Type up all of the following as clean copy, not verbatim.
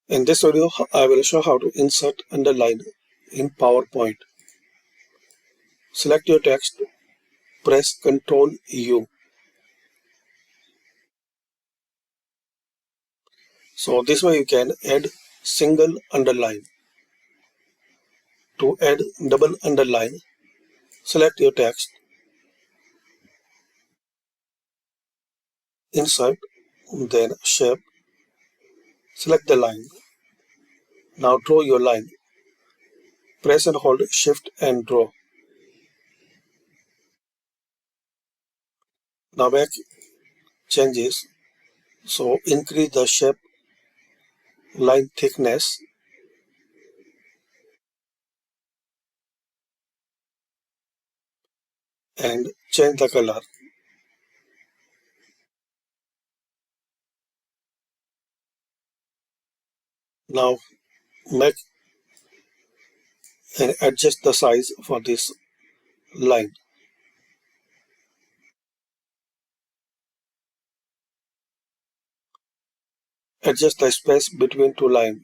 In this video, I will show how to insert underline in PowerPoint. Select your text, press Ctrl U. So this way you can add single underline. To add double underline, select your text, insert, then shape, select the line. Now draw your line. Press and hold Shift and draw. Now make changes. So increase the shape, line thickness, and change the color. Now make and adjust the size for this line. Adjust the space between two lines.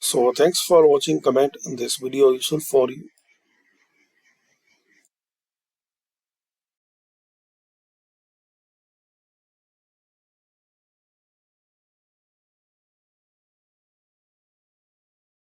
So thanks for watching. Comment this video useful for you.